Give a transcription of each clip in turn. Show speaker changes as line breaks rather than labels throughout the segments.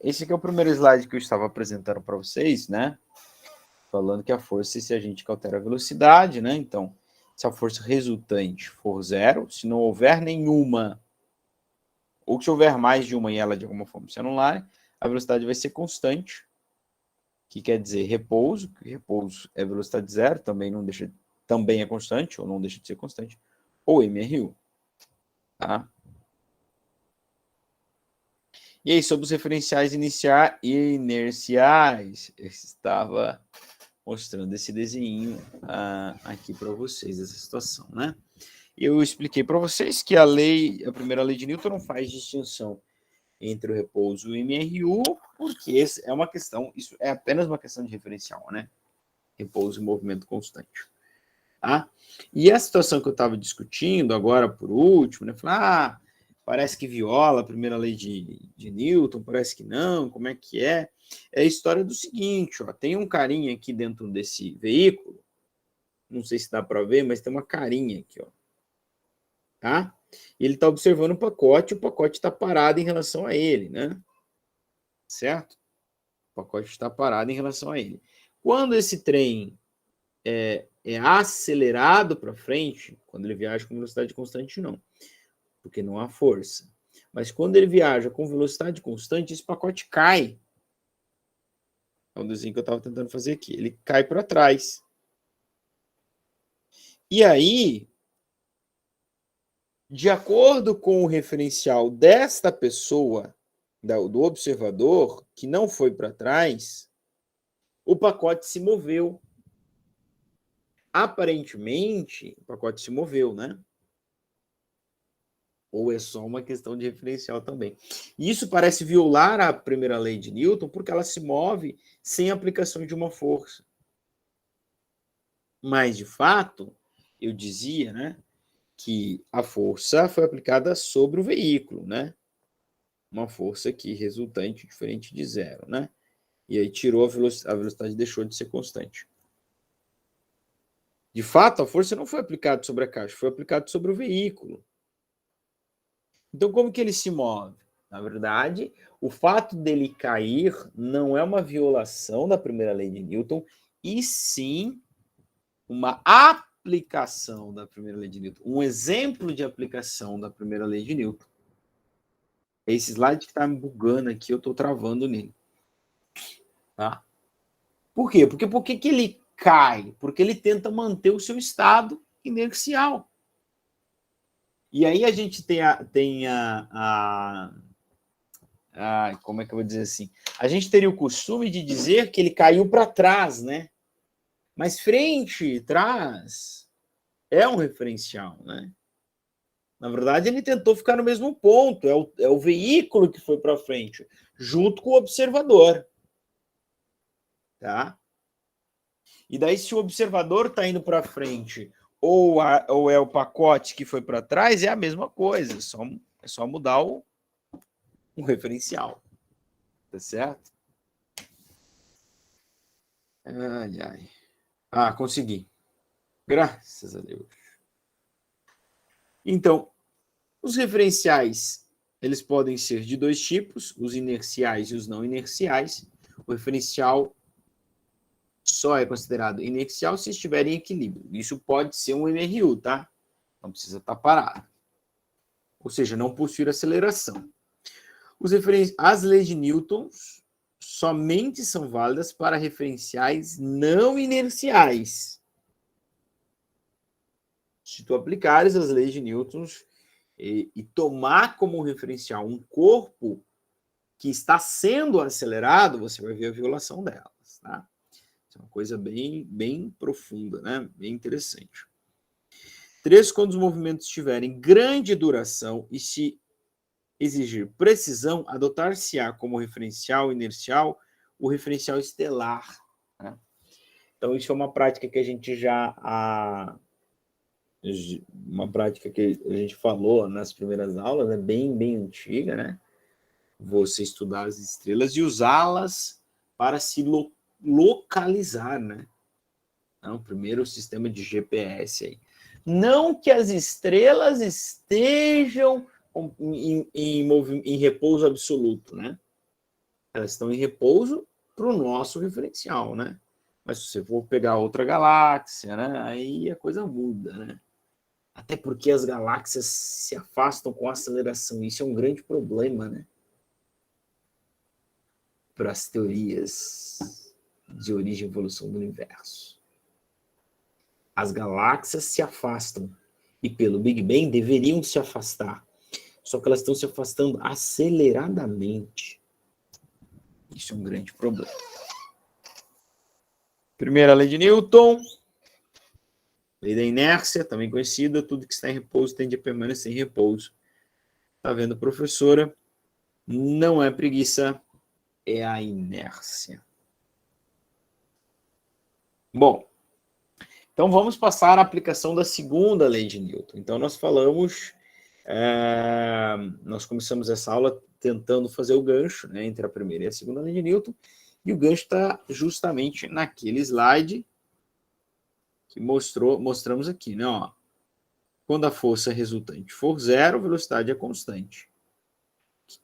esse aqui é o primeiro slide que eu estava apresentando para vocês, né? Falando que a força é esse agente que altera a velocidade, né? Então, se a força resultante for zero, se não houver nenhuma, ou se houver mais de uma e ela de alguma forma se anular, a velocidade vai ser constante, que quer dizer repouso, que repouso é velocidade zero, também é constante, ou não deixa de ser constante, ou MRU. Tá? E aí, sobre os referenciais iniciais e inerciais, eu estava mostrando esse desenho aqui para vocês, essa situação, né? Eu expliquei para vocês que a primeira lei de Newton não faz distinção entre o repouso e o MRU, porque é uma questão, isso é apenas uma questão de referencial, né? Repouso e movimento constante. Tá? E a situação que eu estava discutindo agora, por último, né? Falar, parece que viola a primeira lei de Newton, parece que não, como é que é? É a história do seguinte, ó, tem um carinha aqui dentro desse veículo, não sei se dá para ver, mas tem uma carinha aqui, ó. Tá? Ele está observando o pacote está parado em relação a ele, né? Certo? O pacote está parado em relação a ele. Quando esse trem é acelerado para frente, quando ele viaja com velocidade constante, não, porque não há força. Mas quando ele viaja com velocidade constante, esse pacote cai. É um desenho que eu estava tentando fazer aqui. Ele cai para trás. E aí, de acordo com o referencial desta pessoa, do observador, que não foi para trás, o pacote se moveu. Aparentemente, o pacote se moveu, né? Ou é só uma questão de referencial também. E isso parece violar a primeira lei de Newton, porque ela se move sem aplicação de uma força. Mas, de fato, eu dizia, né, que a força foi aplicada sobre o veículo, né? Uma força aqui resultante diferente de zero, né? E aí tirou a velocidade deixou de ser constante. De fato, a força não foi aplicada sobre a caixa, foi aplicada sobre o veículo. Então, como que ele se move? Na verdade, o fato dele cair não é uma violação da primeira lei de Newton, e sim uma aplicação da primeira lei de Newton, um exemplo de aplicação da primeira lei de Newton. Esse slide que está me bugando aqui, eu estou travando nele. Tá? Por quê? Porque por que ele cai? Porque ele tenta manter o seu estado inercial. E aí a gente tem como é que eu vou dizer assim? A gente teria o costume de dizer que ele caiu para trás, né? Mas frente e trás é um referencial, né? Na verdade, ele tentou ficar no mesmo ponto. É o veículo que foi para frente, junto com o observador. Tá? E daí, se o observador está indo para frente ou é o pacote que foi para trás, é a mesma coisa. É só mudar o referencial. Tá certo? Ai, ai. Ah, consegui. Graças a Deus. Então, os referenciais, eles podem ser de dois tipos, os inerciais e os não inerciais. O referencial só é considerado inercial se estiver em equilíbrio. Isso pode ser um MRU, tá? Não precisa estar parado. Ou seja, não possuir aceleração. As leis de Newton somente são válidas para referenciais não inerciais. Se tu aplicares as leis de Newton e tomar como referencial um corpo que está sendo acelerado, você vai ver a violação delas, tá? É uma coisa bem profunda, né? Bem interessante. 3, quando os movimentos tiverem grande duração e se exigir precisão, adotar-se-á como referencial inercial o referencial estelar. Né? Então, isso é uma prática que a gente uma prática que a gente falou nas primeiras aulas, é bem antiga, né? Você estudar as estrelas e usá-las para se localizar, né? Então, primeiro o sistema de GPS aí. Não que as estrelas estejam em repouso absoluto, né? Elas estão em repouso para o nosso referencial, né? Mas se você for pegar outra galáxia, né? Aí a coisa muda, né? Até porque as galáxias se afastam com aceleração. Isso é um grande problema, né? Para as teorias de origem e evolução do universo. As galáxias se afastam. E pelo Big Bang deveriam se afastar. Só que elas estão se afastando aceleradamente. Isso é um grande problema. Primeira lei de Newton. Lei da inércia, também conhecida. Tudo que está em repouso tende a permanecer em repouso. Tá vendo, professora? Não é preguiça, é a inércia. Bom, então vamos passar à aplicação da segunda lei de Newton. Então nós falamos, nós começamos essa aula tentando fazer o gancho, né, entre a primeira e a segunda lei de Newton, e o gancho está justamente naquele slide que mostramos aqui, né? Ó, quando a força resultante for zero, a velocidade é constante.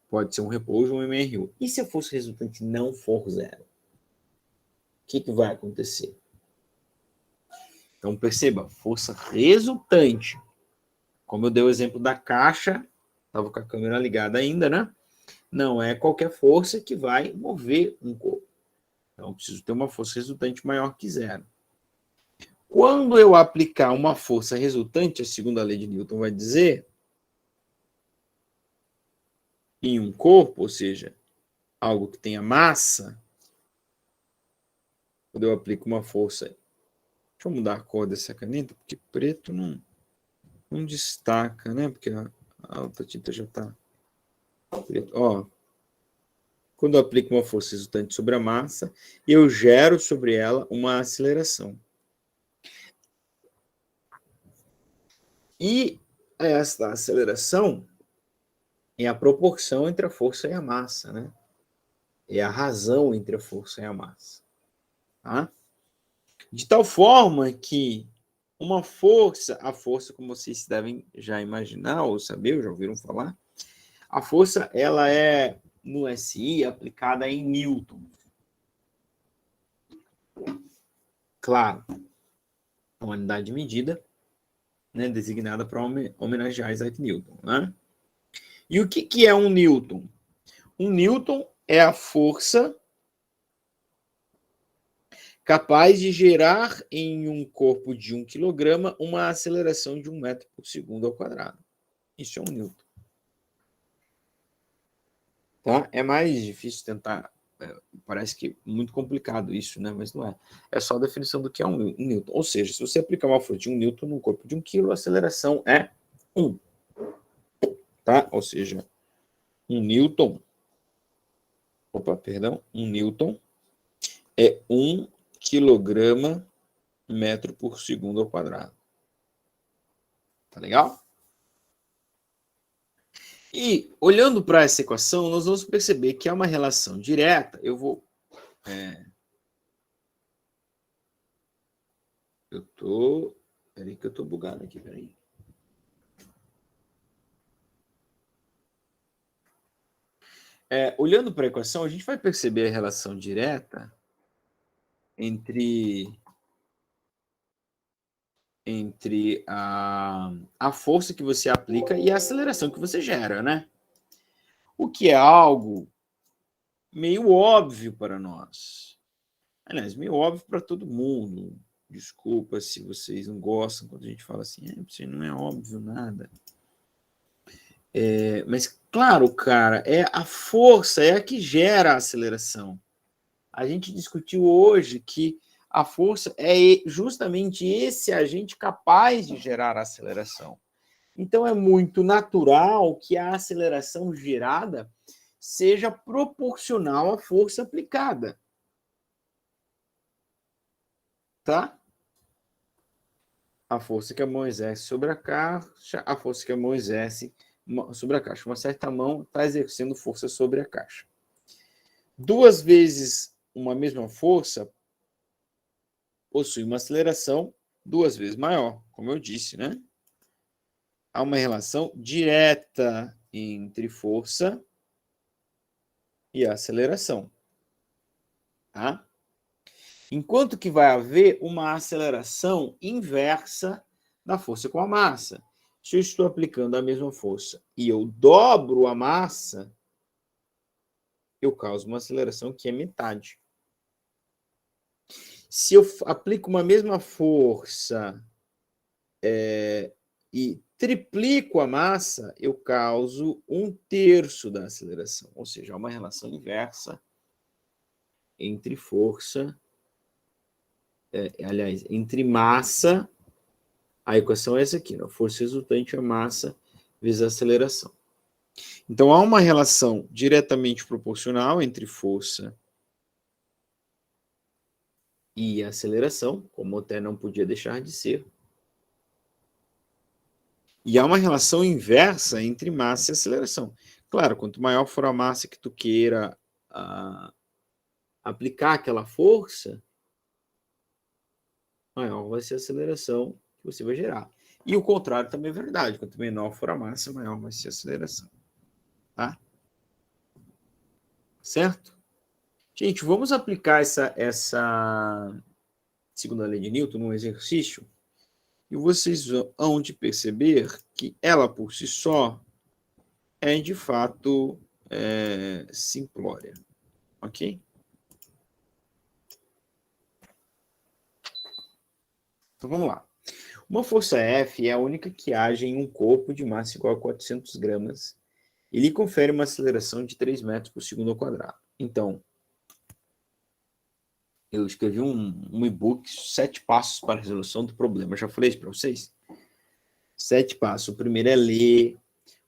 Pode ser um repouso ou um MRU. E se a força resultante não for zero? O que vai acontecer? Então, perceba, força resultante. Como eu dei o exemplo da caixa, estava com a câmera ligada ainda, né? Não é qualquer força que vai mover um corpo. Então, eu preciso ter uma força resultante maior que zero. Quando eu aplicar uma força resultante, a segunda lei de Newton vai dizer, em um corpo, ou seja, algo que tenha massa, quando eu aplico uma força... Deixa eu mudar a cor dessa caneta, porque preto não destaca, né? Porque a outra tinta já está preta. Ó, quando eu aplico uma força resultante sobre a massa, eu gero sobre ela uma aceleração. E essa aceleração é a proporção entre a força e a massa, né? É a razão entre a força e a massa. Tá? De tal forma que uma força, a força, como vocês devem já imaginar ou saber, ou já ouviram falar, a força ela é, no SI, aplicada em Newton. Claro, uma unidade de medida, né, designada para homenagear Isaac Newton. Né? E o que é um Newton? Um Newton é a força capaz de gerar em um corpo de 1 quilograma uma aceleração de 1 metro por segundo ao quadrado. Isso é um Newton. Tá? É mais difícil tentar... parece que é muito complicado isso, né? Mas não é. É só a definição do que é um Newton. Ou seja, se você aplicar uma força de 1 Newton num corpo de 1 quilo, a aceleração é 1. Tá? Ou seja, 1 Newton... um Newton é 1 quilograma metro por segundo ao quadrado. Tá legal? E, olhando para essa equação, nós vamos perceber que há uma relação direta. Eu vou... Peraí que eu tô bugado aqui, peraí. Olhando para a equação, a gente vai perceber a relação direta entre a força que você aplica e a aceleração que você gera, né? O que é algo meio óbvio para nós. Aliás, meio óbvio para todo mundo. Desculpa se vocês não gostam quando a gente fala assim, você não é óbvio nada. Mas, claro, cara, a força é a que gera a aceleração. A gente discutiu hoje que a força é justamente esse agente capaz de gerar a aceleração. Então, é muito natural que a aceleração gerada seja proporcional à força aplicada. Tá? A força que a mão exerce sobre a caixa, a força que a mão exerce sobre a caixa. Uma certa mão está exercendo força sobre a caixa. Duas vezes uma mesma força possui uma aceleração 2 vezes maior, como eu disse, né? Há uma relação direta entre força e a aceleração. Tá? Enquanto que vai haver uma aceleração inversa da força com a massa. Se eu estou aplicando a mesma força e eu dobro a massa, eu causo uma aceleração que é metade. Se eu aplico uma mesma força e triplico a massa, eu causo 1/3 da aceleração. Ou seja, há uma relação inversa entre força, aliás, entre massa, a equação é essa aqui, né? Força resultante é massa vezes a aceleração. Então, há uma relação diretamente proporcional entre força e aceleração, como até não podia deixar de ser. E há uma relação inversa entre massa e aceleração. Claro, quanto maior for a massa que tu queira aplicar aquela força, maior vai ser a aceleração que você vai gerar. E o contrário também é verdade. Quanto menor for a massa, maior vai ser a aceleração. Tá? Certo? Gente, vamos aplicar essa segunda lei de Newton num exercício e vocês vão de perceber que ela por si só é de fato simplória. Ok? Então vamos lá. Uma força F é a única que age em um corpo de massa igual a 400 gramas e lhe confere uma aceleração de 3 metros por segundo ao quadrado. Então, eu escrevi um e-book, 7 passos para a resolução do problema. Eu já falei isso para vocês? 7 passos. O primeiro é ler.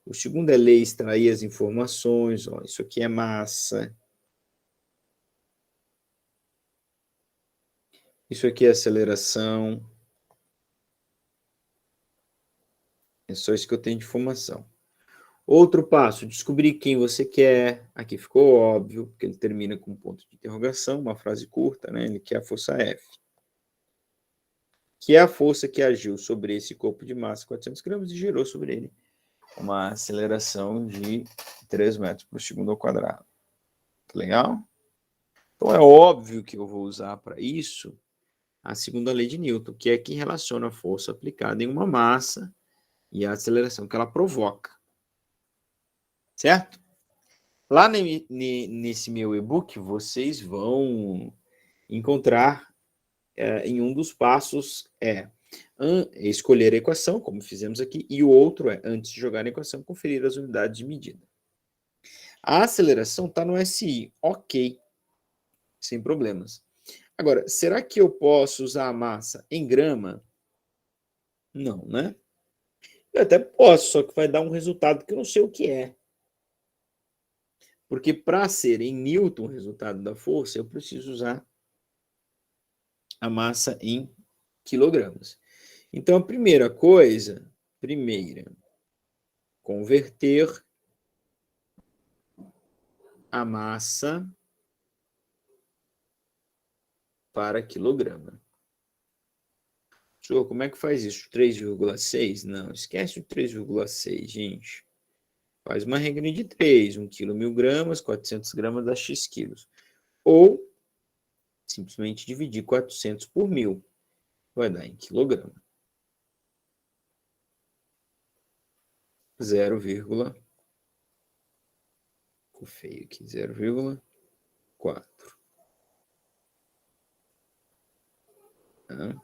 O segundo é ler e extrair as informações. Ó, isso aqui é massa. Isso aqui é aceleração. É só isso que eu tenho de informação. Outro passo, descobrir quem você quer. Aqui ficou óbvio, porque ele termina com um ponto de interrogação, uma frase curta, né? Ele quer a força F. Que é a força que agiu sobre esse corpo de massa, 400 gramas, e gerou sobre ele uma aceleração de 3 metros por segundo ao quadrado. Legal? Então é óbvio que eu vou usar para isso a segunda lei de Newton, que é que relaciona a força aplicada em uma massa e a aceleração que ela provoca. Certo? Lá nesse meu e-book, vocês vão encontrar em um dos passos escolher a equação, como fizemos aqui, e o outro é, antes de jogar a equação, conferir as unidades de medida. A aceleração está no SI, ok, sem problemas. Agora, será que eu posso usar a massa em grama? Não, né? Eu até posso, só que vai dar um resultado que eu não sei o que é. Porque para ser em Newton o resultado da força, eu preciso usar a massa em quilogramas. Então, a primeira coisa, converter a massa para quilograma. Senhor, como é que faz isso? 3,6? Não, esquece o 3,6, gente. Faz uma regra de 3, 1 quilo 1.000 gramas, 400 gramas dá X quilos. Ou simplesmente dividir 400 por 1.000. Vai dar em quilograma. 0, ficou feio aqui, 0,4. Tá?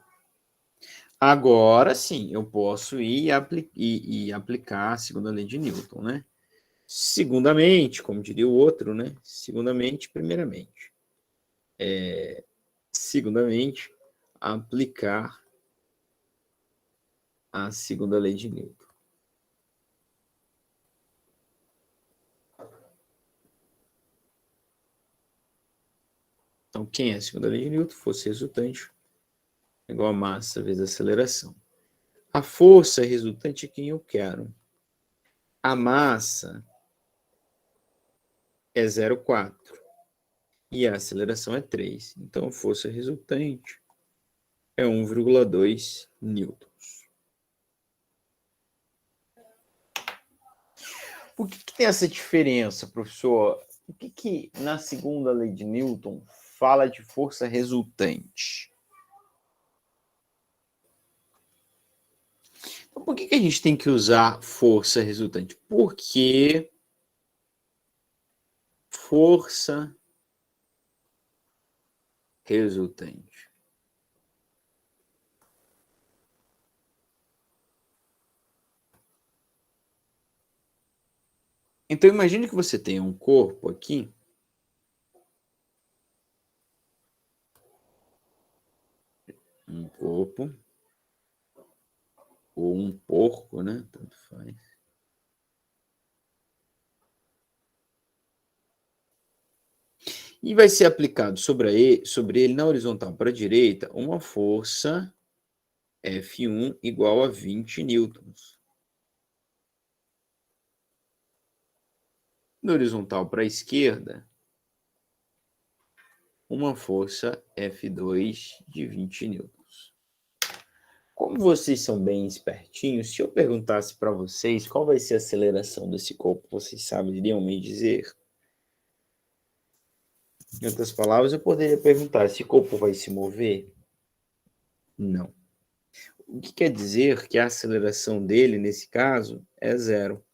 Agora sim, eu posso ir e aplicar a segunda lei de Newton, né? Segundamente, como diria o outro, né? Segundamente, primeiramente. Segundamente, aplicar a segunda lei de Newton. Então, quem é a segunda lei de Newton? Força resultante igual a massa vezes a aceleração. A força resultante é quem eu quero. A massa é 0,4 e a aceleração é 3. Então, a força resultante é 1,2 newtons. Por que tem essa diferença, professor? O que na segunda lei de Newton fala de força resultante? Então, por que a gente tem que usar força resultante? Porque força resultante. Então, imagine que você tenha um corpo aqui. Um corpo. Ou um porco, né? Tanto faz. E vai ser aplicado sobre ele na horizontal para a direita uma força F1 igual a 20 newtons. Na horizontal para a esquerda, uma força F2 de 20 newtons. Como vocês são bem espertinhos, se eu perguntasse para vocês qual vai ser a aceleração desse corpo, vocês saberiam me dizer? Em outras palavras, eu poderia perguntar: esse corpo vai se mover? Não. O que quer dizer que a aceleração dele, nesse caso, é zero.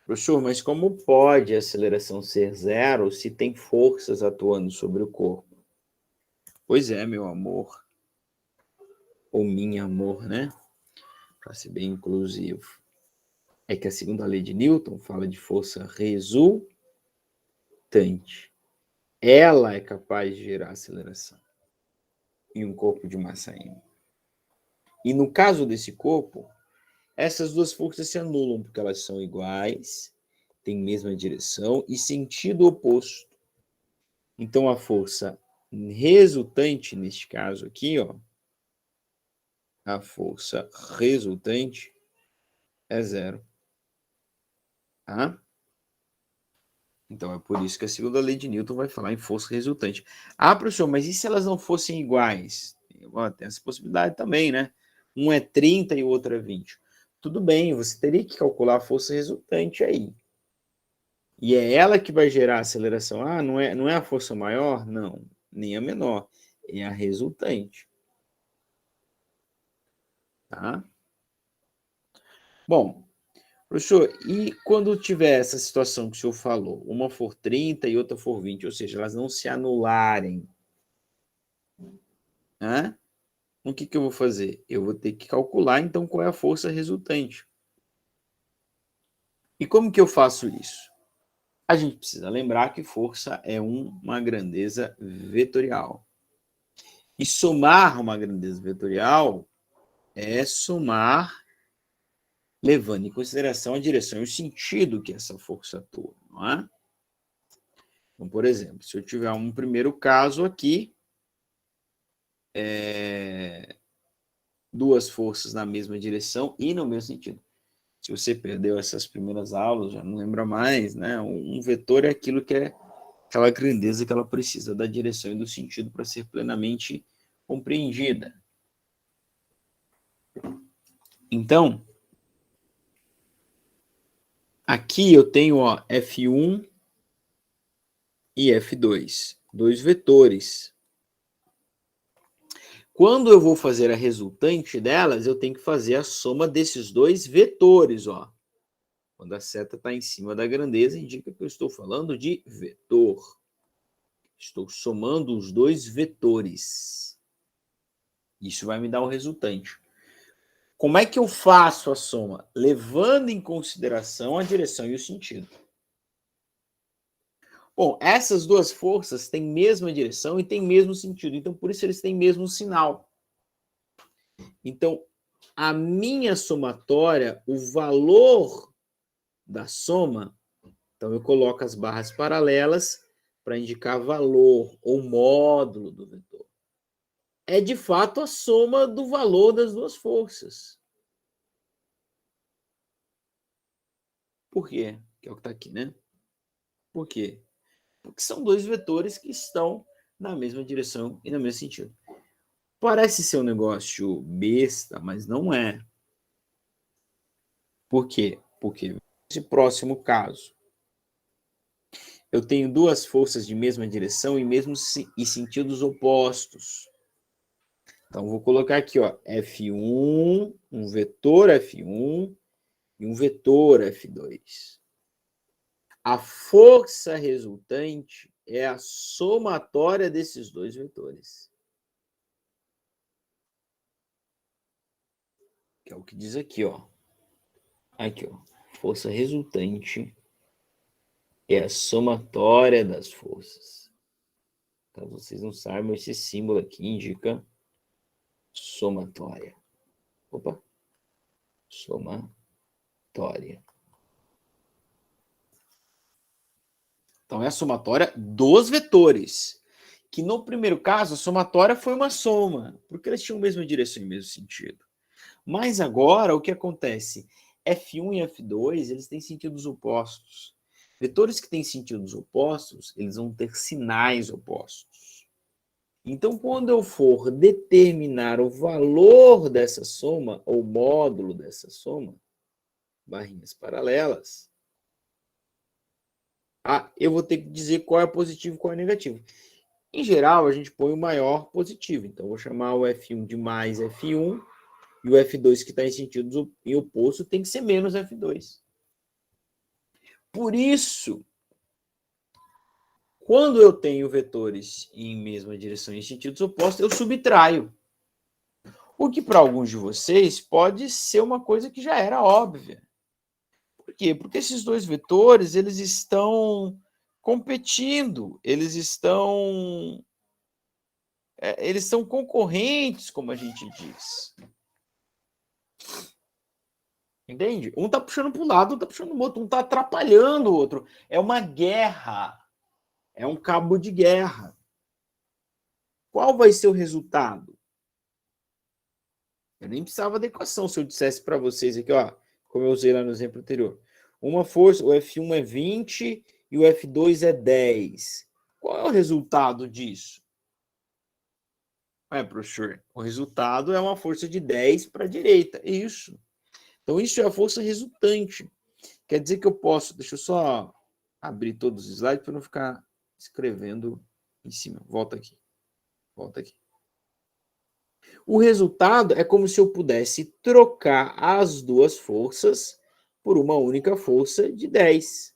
Professor, mas como pode a aceleração ser zero se tem forças atuando sobre o corpo? Pois é, meu amor. Ou minha amor, né? Para ser bem inclusivo. É que a segunda lei de Newton fala de força resultante. Ela é capaz de gerar aceleração em um corpo de massa m. E no caso desse corpo, essas duas forças se anulam, porque elas são iguais, têm mesma direção e sentido oposto. Então, a força resultante, neste caso aqui, ó, a força resultante é zero. Tá? Então, é por isso que a segunda lei de Newton vai falar em força resultante. Ah, professor, mas e se elas não fossem iguais? Tem essa possibilidade também, né? Um é 30 e o outro é 20. Tudo bem, você teria que calcular a força resultante aí. E é ela que vai gerar a aceleração. Ah, não é a força maior? Não, nem a menor. É a resultante. Tá? Bom, professor, e quando tiver essa situação que o senhor falou, uma for 30 e outra for 20, ou seja, elas não se anularem, né? O que eu vou fazer? Eu vou ter que calcular, então, qual é a força resultante. E como que eu faço isso? A gente precisa lembrar que força é uma grandeza vetorial. E somar uma grandeza vetorial é somar levando em consideração a direção e o sentido que essa força atua, não é? Então, por exemplo, se eu tiver um primeiro caso aqui, duas forças na mesma direção e no mesmo sentido. Se você perdeu essas primeiras aulas, já não lembra mais, né? Um vetor é aquilo que é aquela grandeza que ela precisa da direção e do sentido para ser plenamente compreendida. Então, aqui eu tenho ó, F1 e F2, dois vetores. Quando eu vou fazer a resultante delas, eu tenho que fazer a soma desses dois vetores. Ó. Quando a seta está em cima da grandeza, indica que eu estou falando de vetor. Estou somando os dois vetores. Isso vai me dar o resultante. Como é que eu faço a soma? Levando em consideração a direção e o sentido. Bom, essas duas forças têm mesma direção e têm mesmo sentido, então por isso eles têm mesmo sinal. Então, a minha somatória, o valor da soma, então eu coloco as barras paralelas para indicar valor ou módulo do vetor. É de fato a soma do valor das duas forças. Por quê? Que é o que está aqui, né? Por quê? Porque são dois vetores que estão na mesma direção e no mesmo sentido. Parece ser um negócio besta, mas não é. Por quê? Porque esse próximo caso, eu tenho duas forças de mesma direção e sentidos opostos. Então, vou colocar aqui, ó, F1, um vetor F1 e um vetor F2. A força resultante é a somatória desses dois vetores. Que é o que diz aqui, ó. Aqui, ó. Força resultante é a somatória das forças. Caso vocês não saibam, esse símbolo aqui indica somatória. Opa. Somatória. Então, é a somatória dos vetores. Que no primeiro caso, a somatória foi uma soma, porque eles tinham a mesma direção e o mesmo sentido. Mas agora, o que acontece? F1 e F2, eles têm sentidos opostos. Vetores que têm sentidos opostos, eles vão ter sinais opostos. Então, quando eu for determinar o valor dessa soma, ou módulo dessa soma, barrinhas paralelas, eu vou ter que dizer qual é positivo e qual é negativo. Em geral, a gente põe o maior positivo. Então, eu vou chamar o F1 de mais F1, e o F2 que está em sentido oposto tem que ser menos F2. Por isso, quando eu tenho vetores em mesma direção e em sentidos opostos, eu subtraio. O que para alguns de vocês pode ser uma coisa que já era óbvia. Por quê? Porque esses dois vetores, eles estão competindo, eles são concorrentes, como a gente diz. Entende? Um está puxando para um lado, um está puxando para o outro, um está atrapalhando o outro. É uma guerra. É um cabo de guerra. Qual vai ser o resultado? Eu nem precisava da equação se eu dissesse para vocês aqui, ó, como eu usei lá no exemplo anterior. Uma força, o F1 é 20 e o F2 é 10. Qual é o resultado disso? Professor, o resultado é uma força de 10 para a direita. Isso. Então, isso é a força resultante. Quer dizer que eu posso... Deixa eu só abrir todos os slides para não ficar escrevendo em cima. Volta aqui. Volta aqui. O resultado é como se eu pudesse trocar as duas forças por uma única força de 10,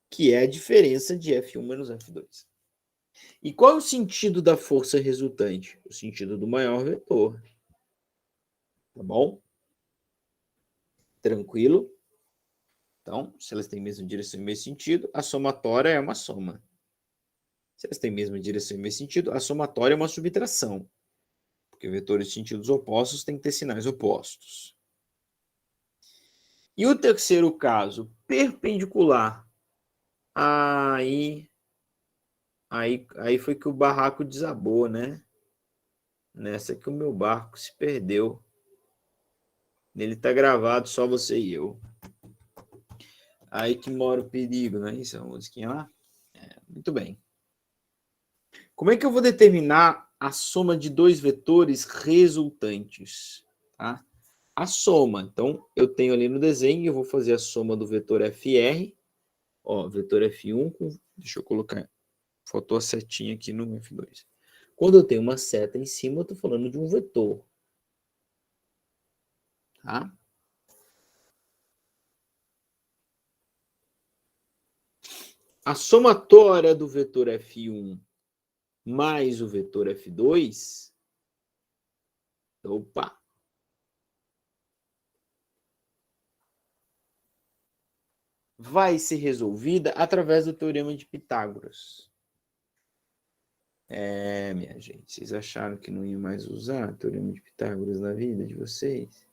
que é a diferença de F1 menos F2. E qual é o sentido da força resultante? O sentido do maior vetor. Tá bom? Tranquilo? Então, se elas têm a mesma direção e mesmo sentido, a somatória é uma soma. Se elas têm a mesma direção e mesmo sentido, a somatória é uma subtração. Porque vetores de sentidos opostos têm que ter sinais opostos. E o terceiro caso, perpendicular. Aí foi que o barraco desabou, né? Nessa que o meu barco se perdeu. Nele tá gravado só você e eu. Aí que mora o perigo, não é isso? A musiquinha lá? Muito bem. Como é que eu vou determinar a soma de dois vetores resultantes? Tá? A soma. Então, eu tenho ali no desenho, eu vou fazer a soma do vetor FR. Ó, vetor F1 com... Deixa eu colocar... Faltou a setinha aqui no F2. Quando eu tenho uma seta em cima, eu estou falando de um vetor. Tá? A somatória do vetor F1 mais o vetor F2, opa, vai ser resolvida através do teorema de Pitágoras. Minha gente, vocês acharam que não ia mais usar o teorema de Pitágoras na vida de vocês?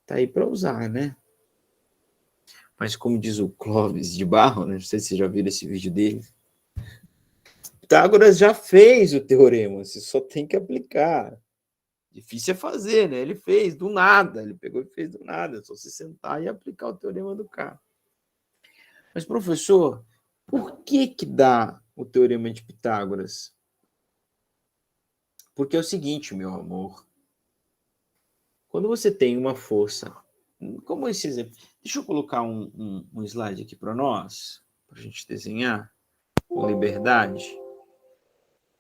Tá aí para usar, né? Mas como diz o Clóvis de Barro, né? Não sei se vocês já viram esse vídeo dele, Pitágoras já fez o teorema, você só tem que aplicar. Difícil é fazer, né? Ele fez do nada, ele pegou e fez do nada, é só se sentar e aplicar o teorema do K. Mas, professor, por que dá o teorema de Pitágoras? Porque é o seguinte, meu amor. Quando você tem uma força, como esse exemplo, Deixa eu colocar um slide aqui para nós, para a gente desenhar com liberdade.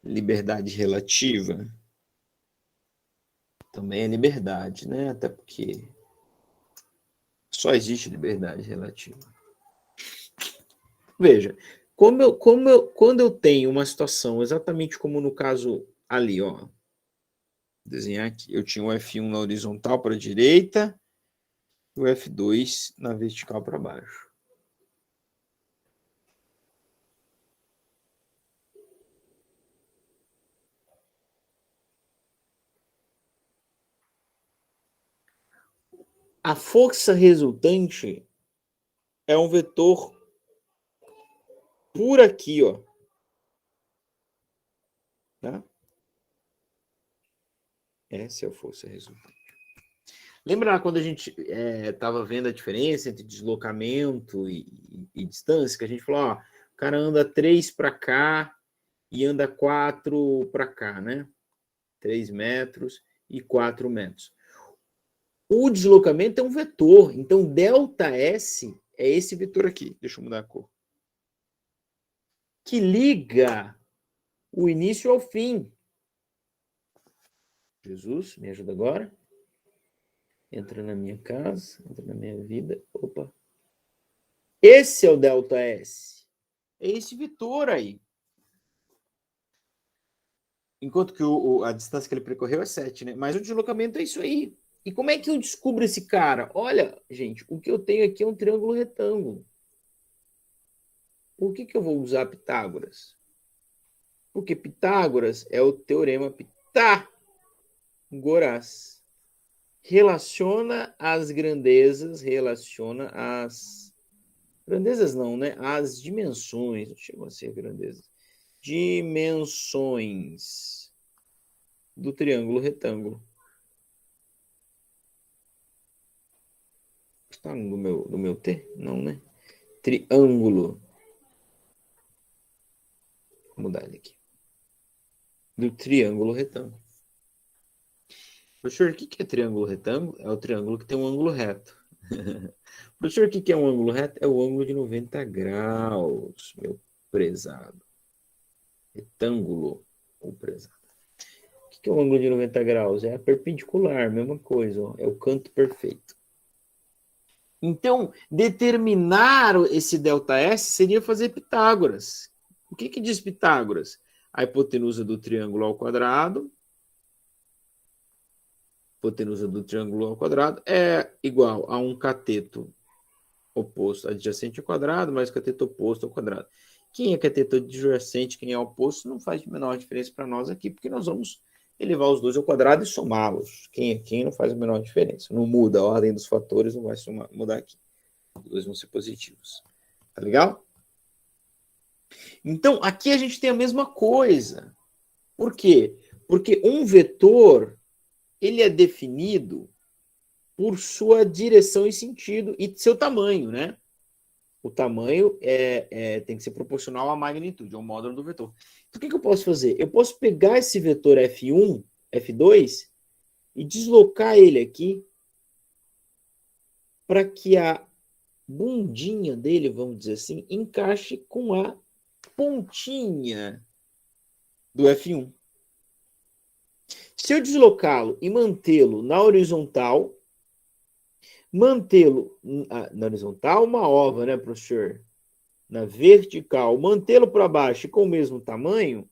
Liberdade relativa também é liberdade, né? Até porque só existe liberdade relativa. Veja, quando eu tenho uma situação exatamente como no caso ali, ó, desenhar aqui, eu tinha o F1 na horizontal para a direita e o F2 na vertical para baixo. A força resultante é um vetor por aqui, ó. Tá? Essa é a força resultante. Lembra quando a gente estava vendo a diferença entre deslocamento e distância? Que a gente falou, ó, o cara anda 3 para cá e anda 4 para cá, né? 3 metros e 4 metros. O deslocamento é um vetor, então ΔS é esse vetor aqui. Deixa eu mudar a cor. Que liga o início ao fim. Jesus, me ajuda agora. Entra na minha casa, entra na minha vida. Opa. Esse é o ΔS. É esse vetor aí. Enquanto que a distância que ele percorreu é 7, né? Mas o deslocamento é isso aí. E como é que eu descubro esse cara? Olha, gente, o que eu tenho aqui é um triângulo retângulo. Por que eu vou usar Pitágoras? Porque Pitágoras é o teorema Pitágoras. Relaciona as grandezas não, né? As dimensões, não chegam a ser grandezas. Dimensões do triângulo retângulo. Está no meu T? Não, né? Triângulo. Vou mudar ele aqui. Do triângulo retângulo. Professor, o que é triângulo retângulo? É o triângulo que tem um ângulo reto. Professor, o que é um ângulo reto? É o ângulo de 90 graus, meu prezado. Retângulo, ou prezado. O que é o ângulo de 90 graus? É a perpendicular, mesma coisa. Ó, é o canto perfeito. Então, determinar esse ΔS seria fazer Pitágoras. O que diz Pitágoras? A hipotenusa do triângulo ao quadrado. Hipotenusa do triângulo ao quadrado é igual a um cateto oposto adjacente ao quadrado, mais cateto oposto ao quadrado. Quem é cateto adjacente, quem é oposto, não faz a menor diferença para nós aqui, porque nós vamos elevar os dois ao quadrado e somá-los. Quem é quem não faz a menor diferença. Não muda a ordem dos fatores, não vai mudar aqui. Os dois vão ser positivos. Tá legal? Então, aqui a gente tem a mesma coisa. Por quê? Porque um vetor, ele é definido por sua direção e sentido e seu tamanho, né? O tamanho tem que ser proporcional à magnitude, ao módulo do vetor. Então, o que eu posso fazer? Eu posso pegar esse vetor F1, F2, e deslocar ele aqui para que a bundinha dele, vamos dizer assim, encaixe com a pontinha do F1. Se eu deslocá-lo e mantê-lo na horizontal, na horizontal, uma ova, né, professor? Na vertical, mantê-lo para baixo com o mesmo tamanho,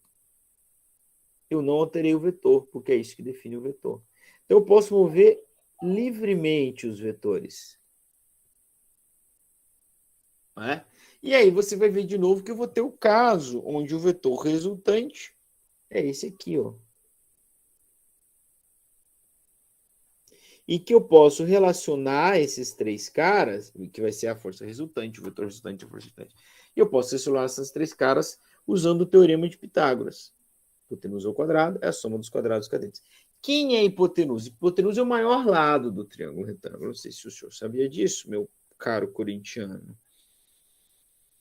eu não alterei o vetor, porque é isso que define o vetor. Então, eu posso mover livremente os vetores. Não é? E aí você vai ver de novo que eu vou ter o caso onde o vetor resultante é esse aqui, ó. E que eu posso relacionar esses três caras, que vai ser a força resultante, o vetor resultante e a força resultante. E eu posso relacionar essas três caras usando o teorema de Pitágoras. Hipotenusa ao quadrado é a soma dos quadrados cadentes. Quem é hipotenusa? Hipotenusa é o maior lado do triângulo retângulo. Não sei se o senhor sabia disso, meu caro corintiano.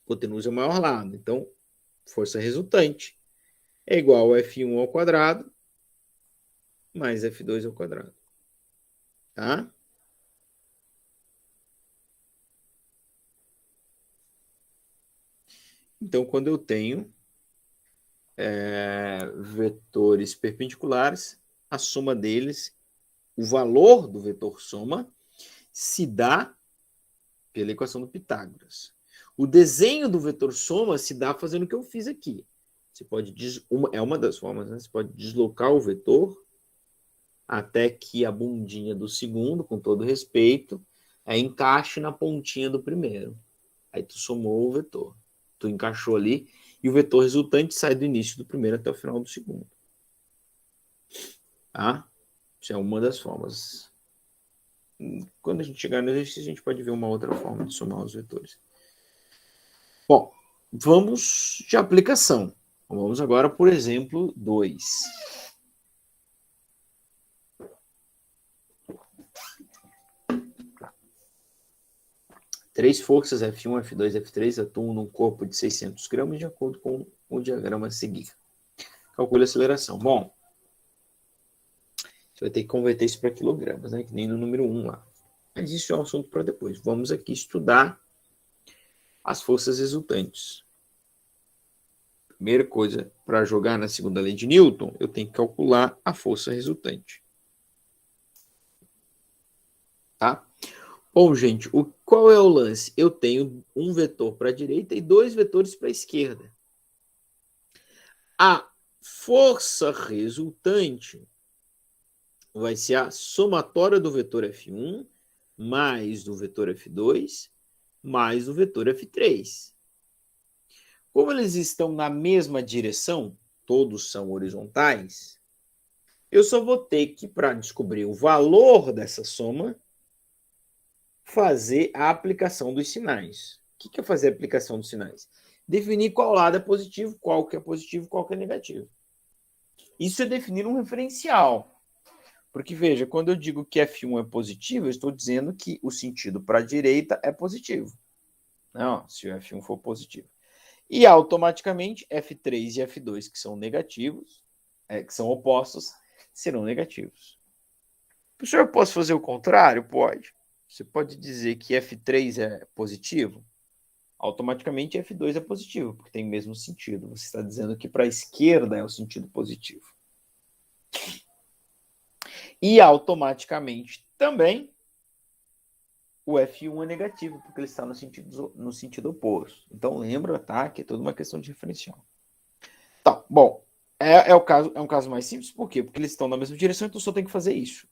Hipotenusa é o maior lado. Então, força resultante é igual a F1 ao quadrado mais F2 ao quadrado. Tá? Então, quando eu tenho vetores perpendiculares, a soma deles, o valor do vetor soma, se dá pela equação do Pitágoras. O desenho do vetor soma se dá fazendo o que eu fiz aqui. Você pode, é uma das formas, né? Você pode deslocar o vetor até que a bundinha do segundo, com todo respeito, encaixe na pontinha do primeiro. Aí tu somou o vetor. Tu encaixou ali e o vetor resultante sai do início do primeiro até o final do segundo. Tá? Isso é uma das formas. Quando a gente chegar no exercício, a gente pode ver uma outra forma de somar os vetores. Bom, vamos de aplicação. Vamos agora, por exemplo, 2. Três forças F1, F2, F3 atuam num corpo de 600 gramas de acordo com o diagrama a seguir. Calcule a aceleração. Bom, você vai ter que converter isso para quilogramas, né? Que nem no número 1 lá. Mas isso é um assunto para depois. Vamos aqui estudar as forças resultantes. Primeira coisa, para jogar na segunda lei de Newton, eu tenho que calcular a força resultante. Tá? Bom, gente, qual é o lance? Eu tenho um vetor para a direita e 2 vetores para a esquerda. A força resultante vai ser a somatória do vetor F1 mais do vetor F2 mais o vetor F3. Como eles estão na mesma direção, todos são horizontais, eu só vou ter que, para descobrir o valor dessa soma, fazer a aplicação dos sinais. O que é fazer a aplicação dos sinais? Definir qual lado é positivo, qual que é positivo, qual que é negativo. Isso é definir um referencial. Porque, veja, quando eu digo que F1 é positivo, eu estou dizendo que o sentido para a direita é positivo. Não, se o F1 for positivo. E, automaticamente, F3 e F2, que são negativos, que são opostos, serão negativos. Professor, eu posso fazer o contrário? Pode. Você pode dizer que F3 é positivo? Automaticamente F2 é positivo, porque tem o mesmo sentido. Você está dizendo que para a esquerda é o sentido positivo. E automaticamente também o F1 é negativo, porque ele está no sentido oposto. Então lembra, tá? Que é toda uma questão de referencial. Tá, bom. É um caso mais simples, por quê? Porque eles estão na mesma direção, então só tem que fazer isso.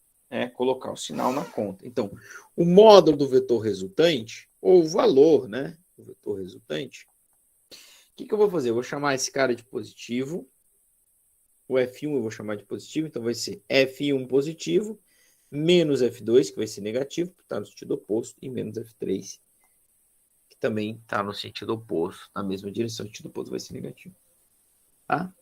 Colocar o sinal na conta. Então, o módulo do vetor resultante, ou o valor, né? O vetor resultante. O que eu vou fazer? Eu vou chamar esse cara de positivo. O F1 eu vou chamar de positivo, então vai ser F1 positivo, menos F2, que vai ser negativo, que está no sentido oposto, e menos F3, que também está no sentido oposto, na mesma direção, o sentido oposto vai ser negativo. Tá?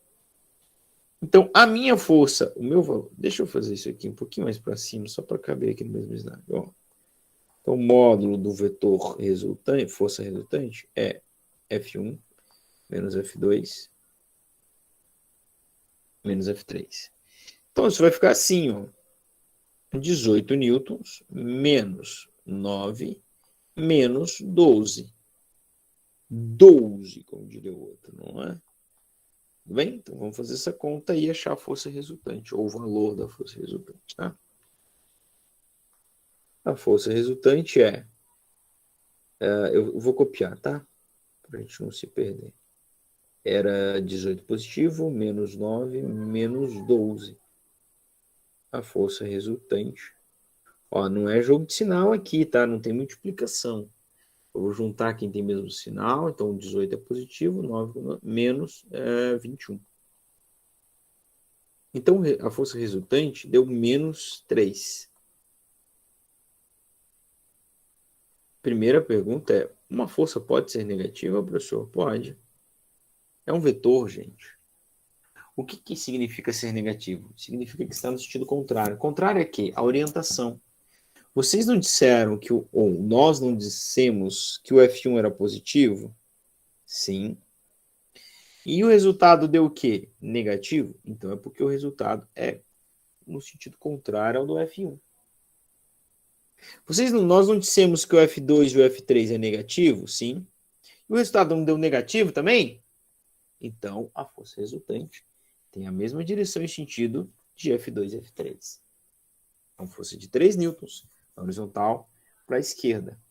Então, a minha força, o meu valor, deixa eu fazer isso aqui um pouquinho mais para cima, só para caber aqui no mesmo slide. Ó. Então, o módulo do vetor resultante, força resultante, é F1 menos F2 menos F3. Então, isso vai ficar assim, ó. 18 newtons menos 9 menos 12. 12, como diria o outro, não é? Tudo bem? Então, vamos fazer essa conta e achar a força resultante, ou o valor da força resultante, tá? A força resultante eu vou copiar, tá? Para a gente não se perder. Era 18 positivo, menos 9, menos 12. A força resultante. Ó, não é jogo de sinal aqui, tá? Não tem multiplicação. Eu vou juntar quem tem mesmo sinal, então 18 é positivo, 9 menos 21. Então, a força resultante deu menos 3. Primeira pergunta é, uma força pode ser negativa, professor? Pode. É um vetor, gente. O que significa ser negativo? Significa que está no sentido contrário. Contrário é que a orientação. Vocês não disseram que, ou nós não dissemos que o F1 era positivo? Sim. E o resultado deu o quê? Negativo? Então é porque o resultado é no sentido contrário ao do F1. Nós não dissemos que o F2 e o F3 é negativo? Sim. E O resultado não deu negativo também? Então, a força resultante tem a mesma direção e sentido de F2 e F3. Então, força de 3 newtons na horizontal para a esquerda.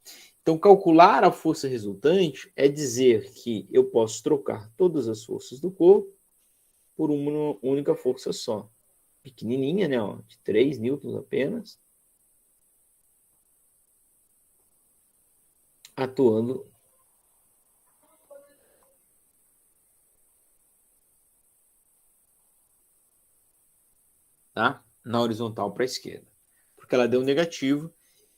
Então, calcular a força resultante é dizer que eu posso trocar todas as forças do corpo por uma única força só. Pequenininha, né? Ó, de 3 newtons apenas. Atuando tá? Na horizontal para a esquerda. Porque ela deu negativo.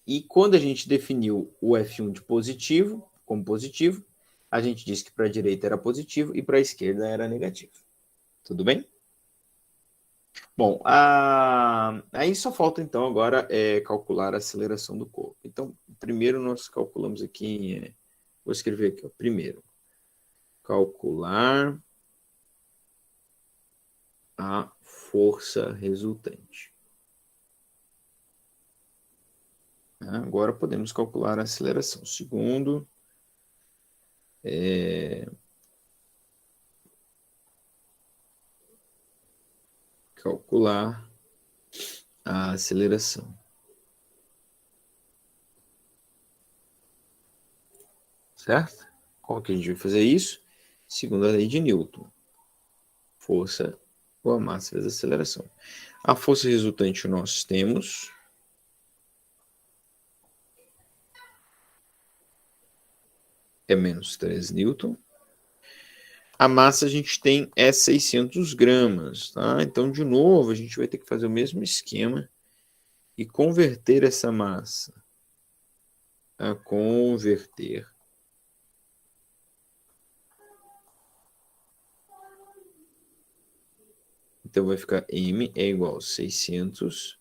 E quando a gente definiu o F1 de positivo, como positivo, a gente disse que para a direita era positivo e para a esquerda era negativo. Tudo bem? Bom, aí só falta então agora calcular a aceleração do corpo. Então, primeiro nós calculamos aqui, vou escrever aqui, ó, primeiro, calcular a força resultante. Agora podemos calcular a aceleração. Segundo, calcular a aceleração. Certo? Como que a gente vai fazer isso? Segundo a lei de Newton. Força ou a massa vezes a aceleração. A força resultante nós temos é menos 3 newton. A massa a gente tem 600 gramas, tá? Então, de novo, a gente vai ter que fazer o mesmo esquema e converter essa massa a converter então vai ficar M é igual a 600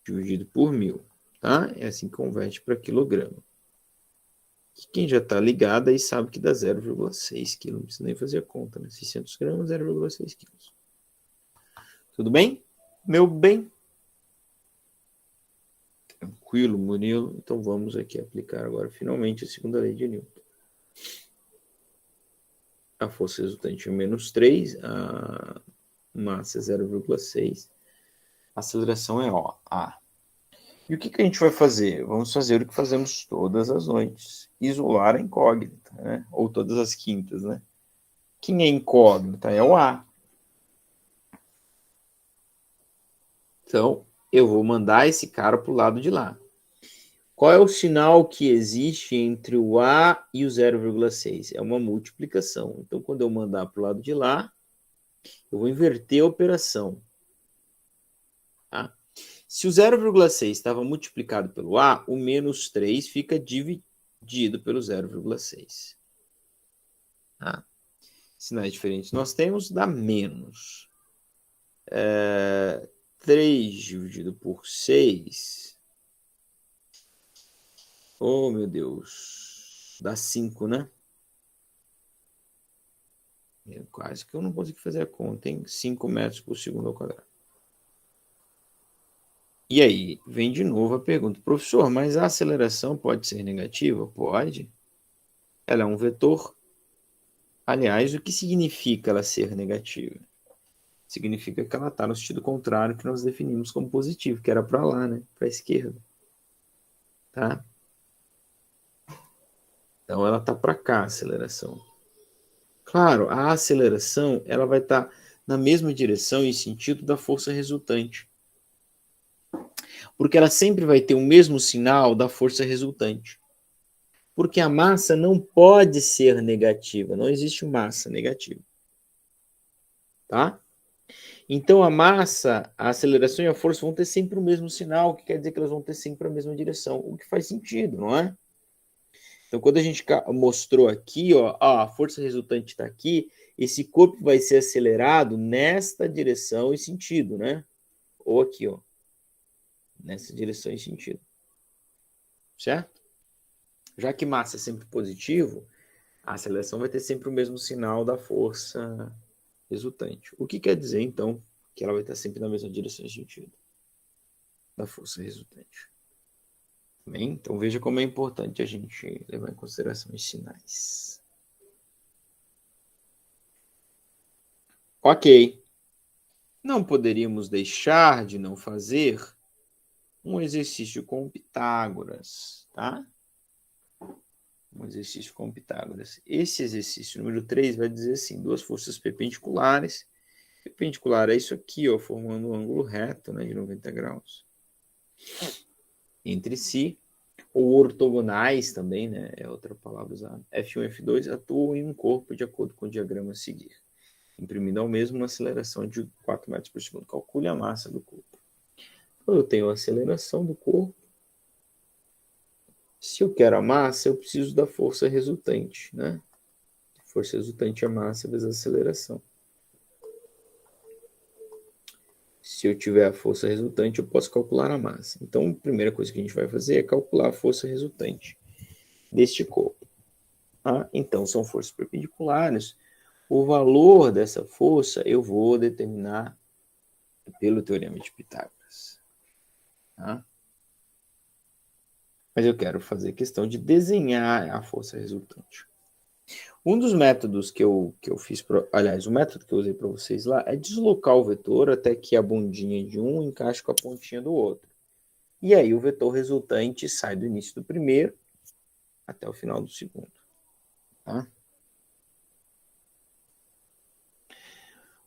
dividido por 1000, tá? É assim que converte para quilograma. Quem já está ligado aí sabe que dá 0,6 kg, não precisa nem fazer a conta, né? 600 gramas, 0,6 kg. Tudo bem? Meu bem? Tranquilo, Murilo. Então vamos aqui aplicar agora finalmente a segunda lei de Newton. A força resultante é menos 3, a massa é 0,6, a aceleração é A. E o que a gente vai fazer? Vamos fazer o que fazemos todas as noites, isolar a incógnita, né? Ou todas as quintas, né? Quem é incógnita? É o A. Então, eu vou mandar esse cara para o lado de lá. Qual é o sinal que existe entre o A e o 0,6? É uma multiplicação. Então, quando eu mandar para o lado de lá, eu vou inverter a operação. Tá? Se o 0,6 estava multiplicado pelo A, o menos 3 fica dividido pelo 0,6. Tá? Sinais diferentes nós temos, dá menos. 3 dividido por 6. Oh, meu Deus. Dá 5, né? Quase que eu não consegui fazer a conta, hein? 5 metros por segundo ao quadrado. E aí, vem de novo a pergunta. Professor, mas a aceleração pode ser negativa? Pode. Ela é um vetor. Aliás, o que significa ela ser negativa? Significa que ela está no sentido contrário que nós definimos como positivo, que era para lá, né? Para a esquerda. Tá? Então, ela está para cá, a aceleração. Claro, a aceleração ela vai estar na mesma direção e sentido da força resultante. Porque ela sempre vai ter o mesmo sinal da força resultante. Porque a massa não pode ser negativa, não existe massa negativa. Tá? Então a massa, a aceleração e a força vão ter sempre o mesmo sinal, o que quer dizer que elas vão ter sempre a mesma direção, o que faz sentido, não é? Então quando a gente mostrou aqui, ó, a força resultante está aqui, esse corpo vai ser acelerado nesta direção e sentido, né? Ou aqui, ó, nessa direção e sentido. Certo? Já que massa é sempre positivo, a aceleração vai ter sempre o mesmo sinal da força resultante. O que quer dizer, então, que ela vai estar sempre na mesma direção e sentido da força resultante. Bem, então veja como é importante a gente levar em consideração os sinais. Ok. Não poderíamos deixar de não fazer um exercício com Pitágoras, tá? Um exercício com Pitágoras. Esse exercício número 3 vai dizer assim, duas forças perpendiculares. Perpendicular é isso aqui, ó, formando um ângulo reto, né, de 90 graus. Entre si, ou ortogonais também, né, é outra palavra usada. F1 e F2 atuam em um corpo de acordo com o diagrama a seguir, imprimindo ao mesmo uma aceleração de 4 metros por segundo. Calcule a massa do corpo. Então, eu tenho a aceleração do corpo. Se eu quero a massa, eu preciso da força resultante, né? Força resultante é a massa vezes a aceleração. Se eu tiver a força resultante, eu posso calcular a massa. Então, a primeira coisa que a gente vai fazer é calcular a força resultante deste corpo. Ah, então, são forças perpendiculares. O valor dessa força eu vou determinar pelo teorema de Pitágoras. Tá? Mas eu quero fazer questão de desenhar a força resultante. Um dos métodos que eu fiz, aliás, o método que eu usei para vocês lá é deslocar o vetor até que a bundinha de um encaixe com a pontinha do outro. E aí o vetor resultante sai do início do primeiro até o final do segundo. Tá?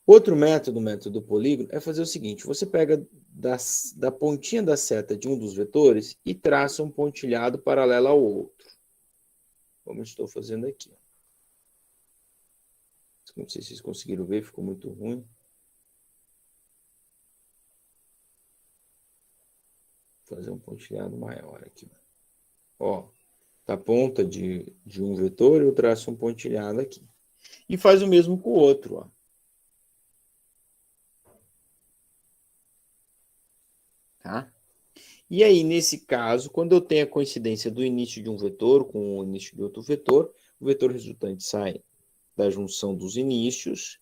Outro método, o método do polígono, é fazer o seguinte: você pega da pontinha da seta de um dos vetores e traça um pontilhado paralelo ao outro. Como eu estou fazendo aqui. Não sei se vocês conseguiram ver, ficou muito ruim. Vou fazer um pontilhado maior aqui. Ó, da ponta de um vetor, eu traço um pontilhado aqui. E faz o mesmo com o outro, ó. Tá? E aí, nesse caso, quando eu tenho a coincidência do início de um vetor com o início de outro vetor, o vetor resultante sai da junção dos inícios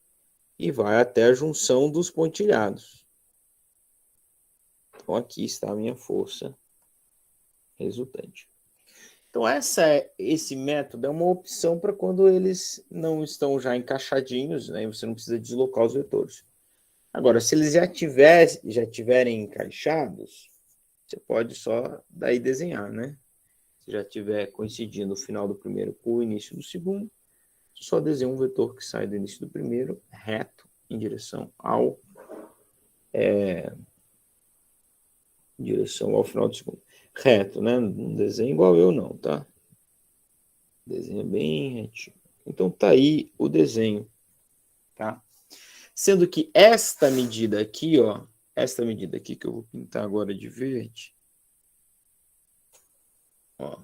e vai até a junção dos pontilhados. Então, aqui está a minha força resultante. Então, esse método é uma opção para quando eles não estão já encaixadinhos, né? Você não precisa deslocar os vetores. Agora, se eles já tiverem encaixados, você pode só daí desenhar, né? Se já tiver coincidindo o final do primeiro com o início do segundo, só desenha um vetor que sai do início do primeiro, reto, em direção ao final do segundo. Reto, né? Não desenha igual eu não, tá? Desenha bem retinho. Então tá aí o desenho, tá? Sendo que esta medida aqui, ó, esta medida aqui que eu vou pintar agora de verde, ó,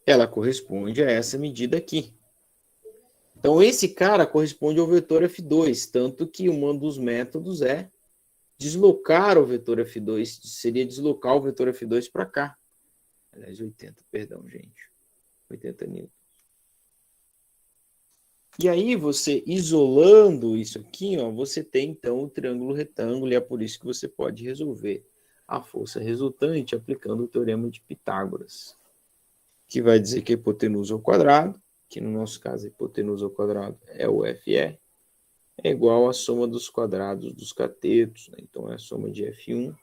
ela corresponde a essa medida aqui. Então, esse cara corresponde ao vetor F2, tanto que um dos métodos é deslocar o vetor F2, seria deslocar o vetor F2 para cá. Aliás, 80, perdão, gente. 80 newtons. E aí, você isolando isso aqui, ó, você tem, então, o triângulo retângulo, e é por isso que você pode resolver a força resultante aplicando o teorema de Pitágoras, que vai dizer que a hipotenusa ao quadrado, que no nosso caso a hipotenusa ao quadrado é o FE, é igual à soma dos quadrados dos catetos, né? Então é a soma de F1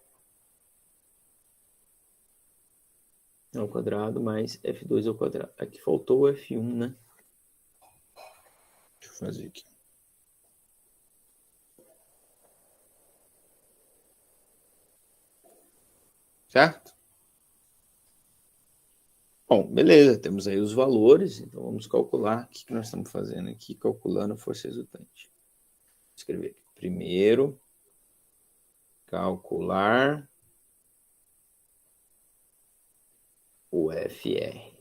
ao quadrado mais F2 ao quadrado. Aqui faltou o F1, né? Deixa eu fazer aqui. Certo? Bom, beleza, temos aí os valores, então vamos calcular o que nós estamos fazendo aqui, calculando a força resultante. Vou escrever aqui. Primeiro, calcular o FR.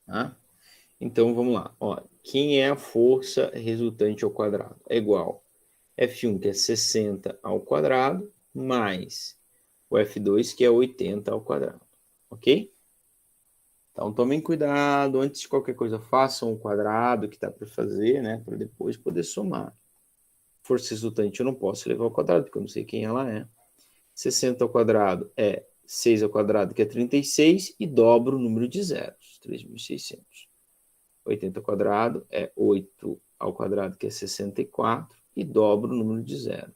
Tá? Então, vamos lá. Ó, quem é a força resultante ao quadrado? É igual F1, que é 60 ao quadrado, mais o F2, que é 80 ao quadrado. Ok? Então, tomem cuidado. Antes de qualquer coisa, façam o quadrado que está para fazer, né? Para depois poder somar. Força resultante eu não posso levar ao quadrado, porque eu não sei quem ela é. 60 ao quadrado é 6 ao quadrado, que é 36, e dobro o número de zeros, 3.600. 80 ao quadrado é 8 ao quadrado, que é 64, e dobro o número de zeros.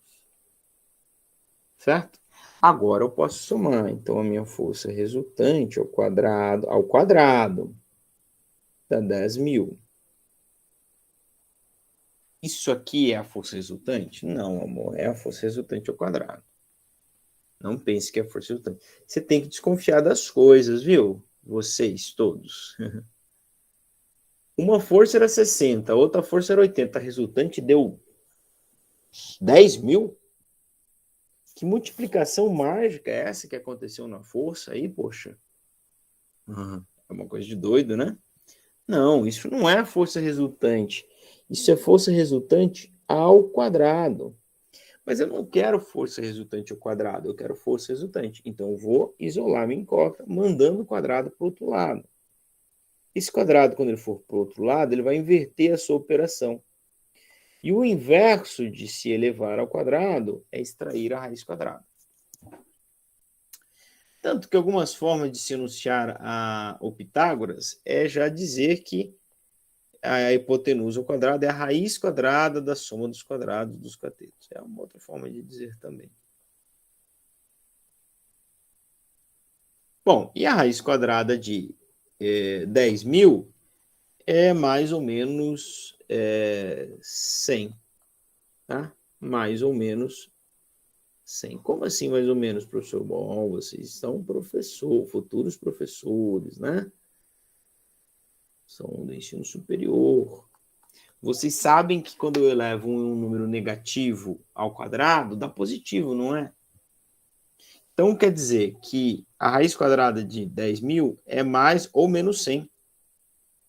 Certo? Agora eu posso somar. Então, a minha força resultante ao quadrado dá 10.000. Isso aqui é a força resultante? Não, amor, é a força resultante ao quadrado. Não pense que é a força resultante. Você tem que desconfiar das coisas, viu? Vocês todos. Uma força era 60, outra força era 80. A resultante deu 10.000? Que multiplicação mágica é essa que aconteceu na força aí, poxa? É uma coisa de doido, né? Não, isso não é força resultante. Isso é força resultante ao quadrado. Mas eu não quero força resultante ao quadrado, eu quero força resultante. Então, eu vou isolar minha incógnita, mandando o quadrado para o outro lado. Esse quadrado, quando ele for para o outro lado, ele vai inverter a sua operação. E o inverso de se elevar ao quadrado é extrair a raiz quadrada. Tanto que algumas formas de se enunciar o Pitágoras é já dizer que a hipotenusa ao quadrado é a raiz quadrada da soma dos quadrados dos catetos. É uma outra forma de dizer também. Bom, e a raiz quadrada de 10.000 é mais ou menos 100. Tá? Mais ou menos 100. Como assim mais ou menos, professor? Bom, vocês são futuros professores, né? São do ensino superior. Vocês sabem que quando eu elevo um número negativo ao quadrado, dá positivo, não é? Então, quer dizer que a raiz quadrada de 10.000 é mais ou menos 100.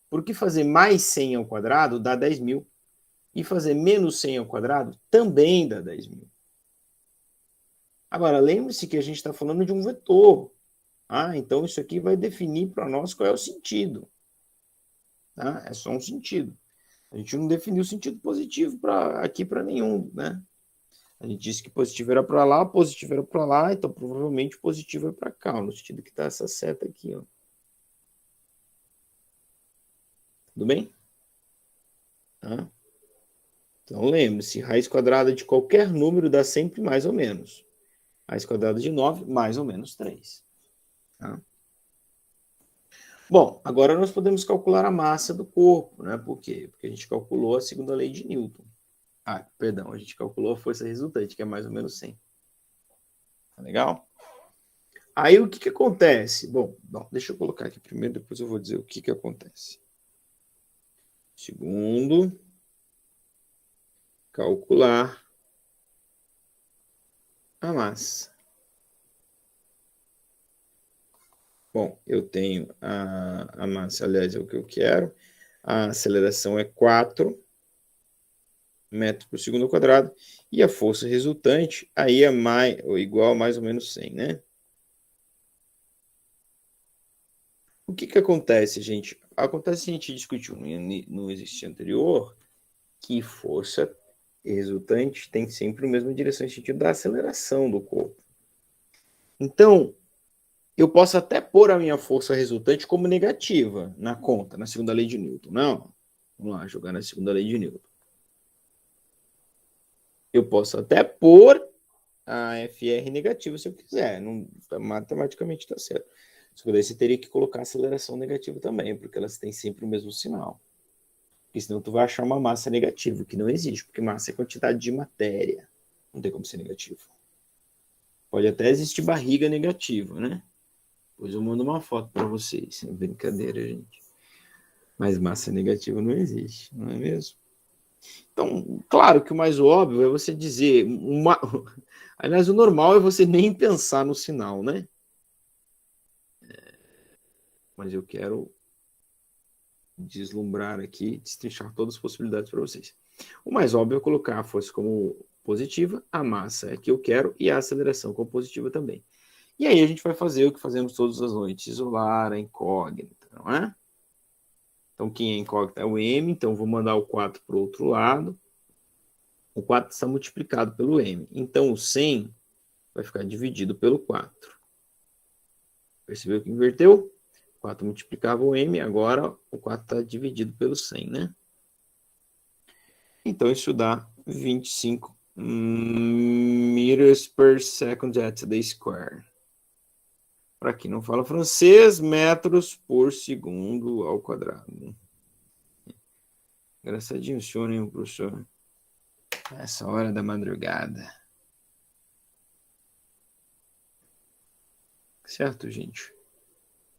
Porque fazer mais 100 ao quadrado dá 10.000. E fazer menos 100 ao quadrado também dá 10.000. Agora, lembre-se que a gente está falando de um vetor. Então isso aqui vai definir para nós qual é o sentido. Tá? É só um sentido. A gente não definiu o sentido positivo aqui para nenhum, né? A gente disse que positivo era para lá, positivo era para lá, então provavelmente positivo é para cá, no sentido que está essa seta aqui, ó. Tudo bem? Tá? Então lembre-se, raiz quadrada de qualquer número dá sempre mais ou menos. Raiz quadrada de 9, mais ou menos 3. Tá? Bom, agora nós podemos calcular a massa do corpo, né? Por quê? Porque a gente calculou a segunda lei de Newton. Perdão, a gente calculou a força resultante, que é mais ou menos 100. Tá legal? Aí o que acontece? Bom, deixa eu colocar aqui primeiro, depois eu vou dizer o que acontece. Segundo, calcular a massa. Bom, eu tenho a massa, aliás, é o que eu quero. A aceleração é 4 metros por segundo ao quadrado. E a força resultante aí é ou igual a mais ou menos 100, né? O que acontece, gente? Acontece que a gente discutiu no exercício anterior que força resultante tem sempre a mesma direção em sentido da aceleração do corpo. Então, eu posso até pôr a minha força resultante como negativa na conta, na segunda lei de Newton. Não, vamos lá, jogar na segunda lei de Newton. Eu posso até pôr a FR negativa se eu quiser. Não, matematicamente está certo. Só que daí você teria que colocar a aceleração negativa também, porque elas têm sempre o mesmo sinal. Porque senão tu vai achar uma massa negativa, que não existe, porque massa é quantidade de matéria. Não tem como ser negativo. Pode até existir barriga negativa, né? Depois eu mando uma foto para vocês. É brincadeira, gente. Mas massa negativa não existe, não é mesmo? Então, claro que o mais óbvio é você dizer... Aliás, o normal é você nem pensar no sinal, né? Mas eu quero deslumbrar aqui, destrinchar todas as possibilidades para vocês. O mais óbvio é colocar a força como positiva, a massa é que eu quero e a aceleração como positiva também. E aí a gente vai fazer o que fazemos todas as noites, isolar a incógnita, não é? Então, quem é incógnita é o M, então vou mandar o 4 para o outro lado. O 4 está multiplicado pelo M. Então, o 100 vai ficar dividido pelo 4. Percebeu que inverteu? 4 multiplicava o m, agora o 4 está dividido pelo 100, né? Então, isso dá 25 meters per second at the square. Para quem não fala francês, metros por segundo ao quadrado. Engraçadinho o senhor, hein, professor? Essa hora da madrugada. Certo, gente?